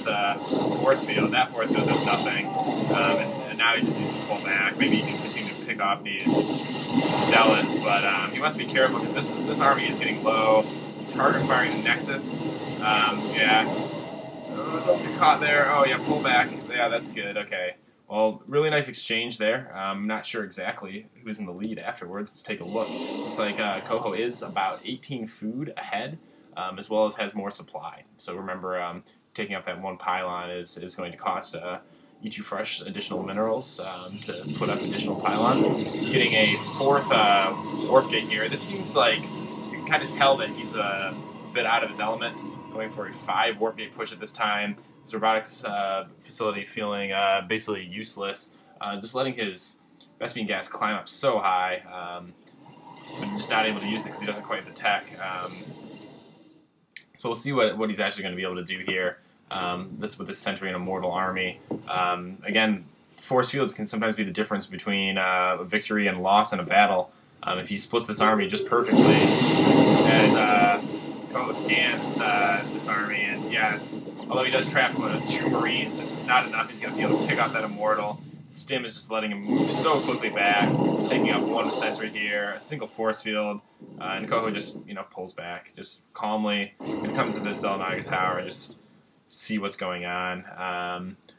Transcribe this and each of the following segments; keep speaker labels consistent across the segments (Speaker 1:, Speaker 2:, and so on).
Speaker 1: this force field. That force field does nothing, and now he just needs to pull back. Maybe he can continue to pick off these zealots, but he must be careful because this army is getting low. Target firing the Nexus. Yeah. Don't get caught there. Oh, yeah, pull back. Yeah, that's good. Okay. Well, really nice exchange there. I'm not sure exactly who's in the lead afterwards. Let's take a look. Looks like KOHO is about 18 food ahead, as well as has more supply. So remember, taking off that one pylon is going to cost ETOOFRESH additional minerals to put up additional pylons. Getting a fourth warp gate here. This seems like you can kind of tell that he's a bit out of his element, going for a 5 warp gate push at this time. His robotics facility feeling basically useless, just letting his Vespene gas climb up so high, but just not able to use it because he doesn't quite have the tech. So we'll see what he's actually going to be able to do here. This with this Centurion Immortal army. Again, force fields can sometimes be the difference between a victory and loss in a battle. If he splits this army just perfectly, as KOHO scans this army, and yeah, although he does trap 2 Marines, just not enough. He's going to be able to pick off that Immortal. Stim is just letting him move so quickly back, taking out 1 sentry here, a single force field, and KOHO just pulls back, just calmly, and comes to this Xel'Naga tower and just see what's going on.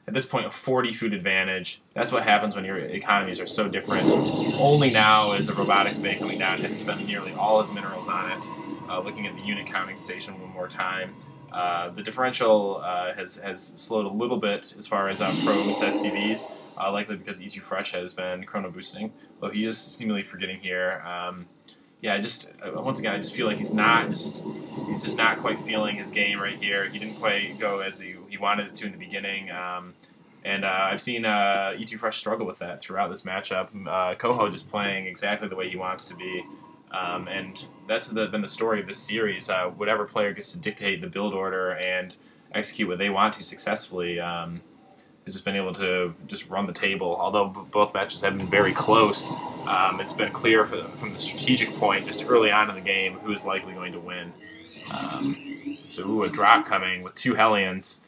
Speaker 1: At this point, a 40 food advantage. That's what happens when your economies are so different. Only now is the robotics bay coming down and spend nearly all his minerals on it. Looking at the unit counting station one more time. The differential has slowed a little bit as far as probes, SCVs, likely because ETOOFRESH has been chrono boosting, though he is seemingly forgetting here. Yeah, once again, I just feel like he's just not quite feeling his game right here. He didn't quite go as he wanted it to in the beginning, and I've seen ETOOFRESH struggle with that throughout this matchup. KOHO just playing exactly the way he wants to be. And that's been the story of this series. Whatever player gets to dictate the build order and execute what they want to successfully has just been able to just run the table. Although both matches have been very close, it's been clear from the strategic point just early on in the game who is likely going to win. So a drop coming with 2 Hellions.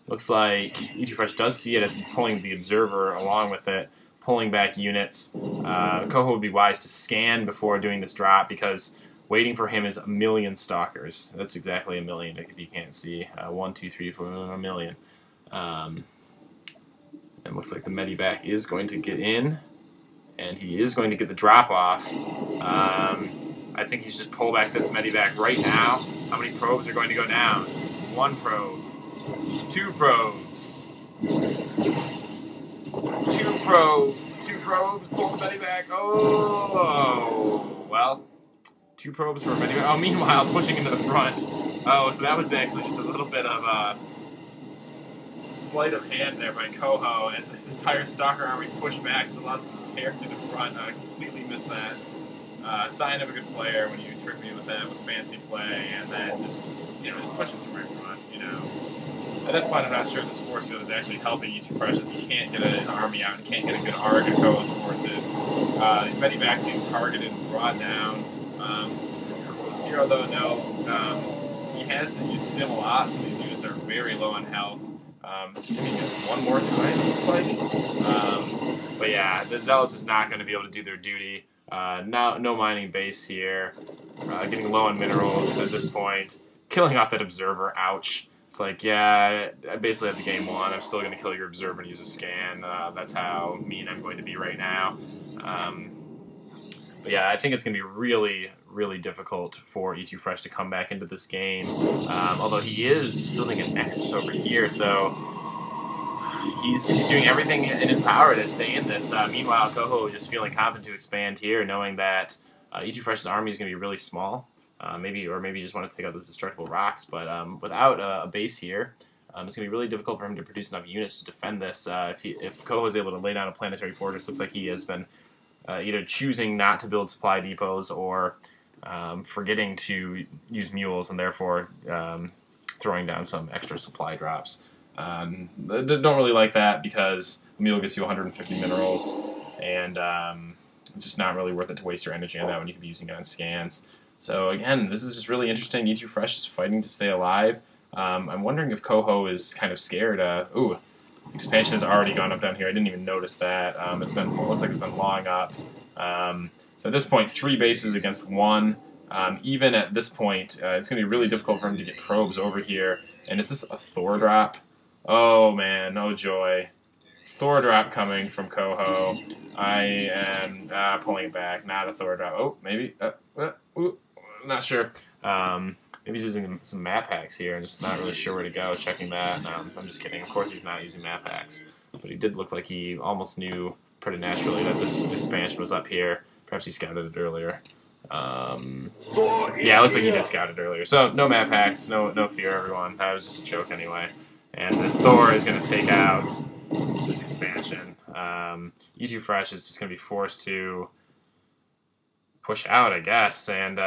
Speaker 1: Looks like ETOOFRESH does see it as he's pulling the Observer along with it, pulling back units. KOHO would be wise to scan before doing this drop because waiting for him is 1 million Stalkers. That's exactly 1 million if you can't see. 1, 2, 3, 4, 1 million. It looks like the Medivac is going to get in, and he is going to get the drop off. I think he's just pull back this Medivac right now. How many probes are going to go down? 1 probe. 2 probes. 2 probes, pull the Medivac. Oh, well, 2 probes for a Medivac. Oh, meanwhile, pushing into the front. Oh, so that was actually just a little bit of sleight of hand there by KOHO as this entire Stalker army pushed back, so lots of tear through the front. I completely missed that. Sign of a good player when you trick me with that with fancy play and then just just pushing through my front. At this point, I'm not sure this force field is actually helping ETOOFRESH as he can't get an army out and can't get a good arc of KOHO's forces. These Medivacs getting targeted and brought down. It's pretty close here, although no. He has to use Stim a lot, so these units are very low on health. Stimming it 1 more time, it looks like. But yeah, the Zealots is not going to be able to do their duty. No mining base here. Getting low on minerals at this point. Killing off that Observer, ouch. It's like, yeah, I basically have the game won. I'm still going to kill your Observer and use a scan. That's how mean I'm going to be right now. But yeah, I think it's going to be really, really difficult for ETOOFRESH to come back into this game. Although he is building a Nexus over here, so he's doing everything in his power to stay in this. Meanwhile, KOHO just feeling confident to expand here, knowing that ETOOFRESH's army is going to be really small. Maybe you just want to take out those destructible rocks, but without a base here, it's going to be really difficult for him to produce enough units to defend this. If KOHO is able to lay down a planetary fortress, looks like he has been either choosing not to build supply depots or forgetting to use mules and therefore throwing down some extra supply drops. Don't really like that because a mule gets you 150 minerals, and it's just not really worth it to waste your energy on that when you could be using it on scans. So again, this is just really interesting. ETOOFRESH is fighting to stay alive. I'm wondering if KOHO is kind of scared. Ooh, expansion has already gone up down here. I didn't even notice that. Looks like it's been long up. So at this point, 3 bases against 1. Even at this point, it's going to be really difficult for him to get probes over here. And is this a Thor drop? Oh man, oh joy. Thor drop coming from KOHO. I am pulling it back. Not a Thor drop. Oh, maybe. Ooh, not sure. Maybe he's using some map hacks here and just not really sure where to go. Checking that. I'm just kidding. Of course he's not using map hacks. But he did look like he almost knew pretty naturally that this expansion was up here. Perhaps he scouted it earlier. Yeah, it looks like he did scout it earlier. So no map hacks. No fear, everyone. That was just a joke anyway. And this Thor is going to take out this expansion. ETOOFRESH is just going to be forced to push out, I guess, and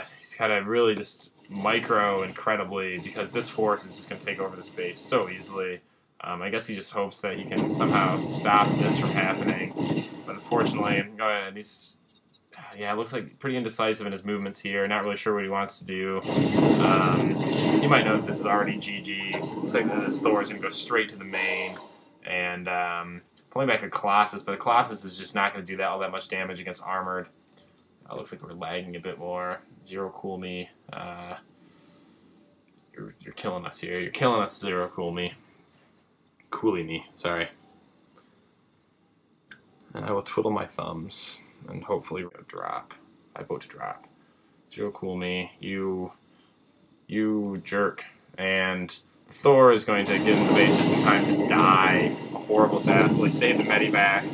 Speaker 1: he's got to really just micro incredibly because this force is just going to take over this base so easily. I guess he just hopes that he can somehow stop this from happening, but unfortunately, he's yeah, it looks like pretty indecisive in his movements here. Not really sure what he wants to do. You might know that this is already GG. Looks like this Thor is going to go straight to the main and pulling back a Colossus, but a Colossus is just not going to do all that much damage against armored. Looks like we're lagging a bit more. Zero Cool Me. You're killing us here. You're killing us, Zero Cool Me. Coolie me, sorry. And I will twiddle my thumbs and hopefully drop. I vote to drop. Zero Cool Me. You jerk. And Thor is going to get in the base just in time to die a horrible death. Will he save the medivac?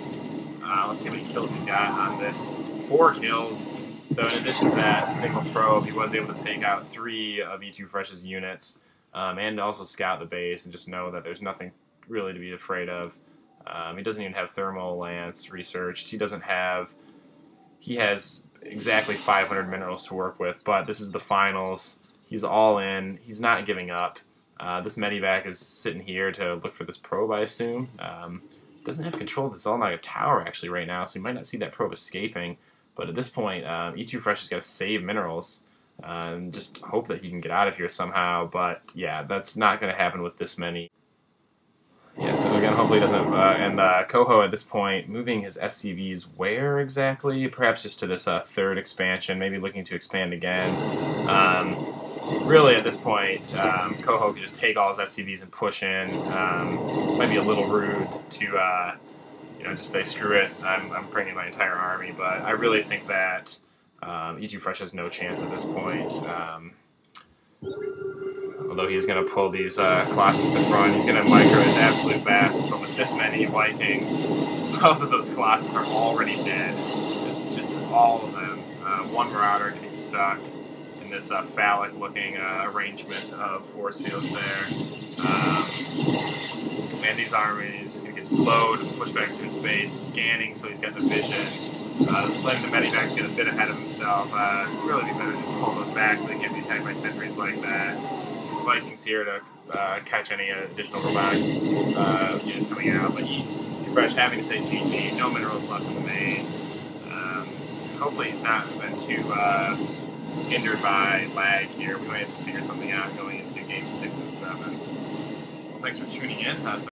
Speaker 1: Let's see what he kills he's got on this. 4 kills. So in addition to that single probe, he was able to take out 3 of ETOOFRESH's units and also scout the base and just know that there's nothing really to be afraid of. He doesn't even have Thermal Lance researched. He has exactly 500 minerals to work with, but this is the finals. He's all in. He's not giving up. This medivac is sitting here to look for this probe, I assume. Doesn't have control of the Zolnaga tower actually right now, so we might not see that probe escaping. But at this point, ETOOFRESH has got to save minerals and just hope that he can get out of here somehow. But yeah, that's not going to happen with this many. Yeah, so again, hopefully he doesn't. And KOHO at this point, moving his SCVs where exactly? Perhaps just to this 3rd expansion, maybe looking to expand again. Really, at this point, KOHO could just take all his SCVs and push in. Might be a little rude to, just say, screw it, I'm bringing my entire army, but I really think that ETOOFRESH has no chance at this point. Although he's going to pull these Colossus to the front, he's going to micro his absolute best, but with this many Vikings, both of those Colossus are already dead. Just all of them. One Marauder getting stuck in this phallic-looking arrangement of force fields there. And these armies just going to get slowed and pushed back to his base, scanning so he's got the vision. Letting the medivacs get a bit ahead of himself. Really be better to pull those back so they can't be attacked by sentries like that. These Vikings here to catch any additional robotics units coming out. But ETOOFRESH having to say GG, no minerals left in the main. Hopefully he's not been too hindered by lag here. We might have to figure something out going into game 6 and 7. Well, thanks for tuning in.